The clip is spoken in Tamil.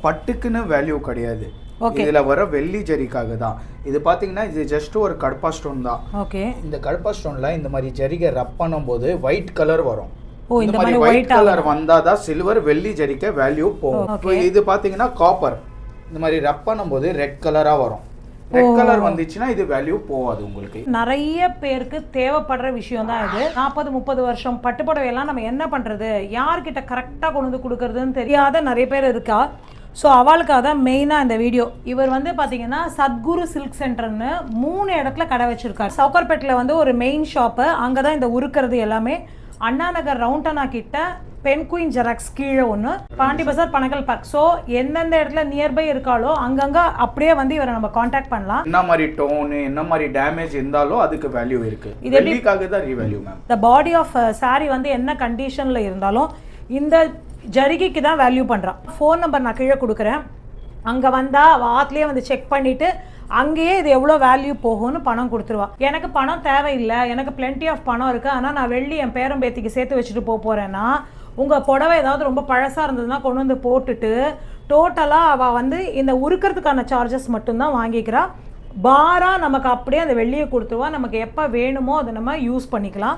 பட்டுக்குன்னு வேல்யூ கிடையாது. இதுல வர வெள்ளி ஜரிக்காக தான். இது பாத்தீங்கன்னா இது ஜஸ்ட் ஒரு கடப்பா ஸ்டோன் தான். ஓகே. இந்த கடப்பா ஸ்டோன்ல இந்த மாதிரி ஜரிகை ரப் பண்ணும்போது ஒயிட் கலர் வரும். இந்த மாதிரி ஒயிட் கலர் வந்தாதான் சில்வர் வெள்ளி ஜரிக்கை வேல்யூ போகும். இது பாத்தீங்கன்னா காப்பர். இந்த மாதிரி ரப் பண்ணும்போது ரெட் கலரா வரும். ரெட் கலர் வந்துச்சுன்னா இது வேல்யூ போகாது உங்களுக்கு. நிறைய பேருக்கு தேவைப்படுற விஷயம் தான் இது. 40-30 வருஷம் பட்டுப்புடவை எல்லாம் நம்ம என்ன பண்றது, யார்கிட்ட கரெக்டா கொண்டு வந்து கொடுக்கறதுன்னு தெரியாத நிறைய பேர் இருக்கா. ஸோ அவளுக்காக தான் மெயினாக இந்த வீடியோ. இவர் வந்து பார்த்தீங்கன்னா சத்குரு சில்க் சென்டர்னு 3 இடத்துல கடை வச்சிருக்காரு. சவுக்கர்பேட்டில் வந்து ஒரு மெயின் ஷாப்பு, அங்கே தான் இந்த உருக்கிறது எல்லாமே. அண்ணா நகர் ரவுண்டனா கிட்ட பென்குயின் ஜெராக்ஸ் கீழே ஒன்று, பாண்டி பசார் பனகல் பார்க். ஸோ எந்தெந்த இடத்துல நியர்பை இருக்காலோ அங்கங்கே அப்படியே வந்து இவரை நம்ம காண்டாக்ட் பண்ணலாம். என்ன மாதிரி டோன், என்ன மாதிரி டேமேஜ் இருந்தாலும் அதுக்கு வேல்யூ இருக்கு. இது எப்படிக்காக தான் revalue ma'am. The body of sari வந்து என்ன கண்டிஷனில் இருந்தாலும் இந்த ஜரிகைக்கு தான் வேல்யூ பண்ணுறான். ஃபோன் நம்பர் நான் கீழே கொடுக்குறேன். அங்கே வந்தால் வாட்லேயே வந்து செக் பண்ணிவிட்டு அங்கேயே இது எவ்வளோ வேல்யூ போகும்னு பணம் கொடுத்துருவா. எனக்கு பணம் தேவையில்லை, எனக்கு பிளென்டி ஆஃப் பணம் இருக்குது, ஆனால் நான் வெள்ளி என் பேரம் பேத்திக்கு சேர்த்து வச்சுட்டு போகிறேன்னா, உங்கள் புடவை ஏதாவது ரொம்ப பழசாக இருந்ததுன்னா கொண்டு வந்து போட்டுட்டு டோட்டலாக அவள் வந்து இந்த உருக்கிறதுக்கான சார்ஜஸ் மட்டும்தான் வாங்கிக்கிறா. பாராக நமக்கு அப்படியே அந்த வெள்ளியை கொடுத்துருவா. நமக்கு எப்போ வேணுமோ அதை நம்ம யூஸ் பண்ணிக்கலாம்.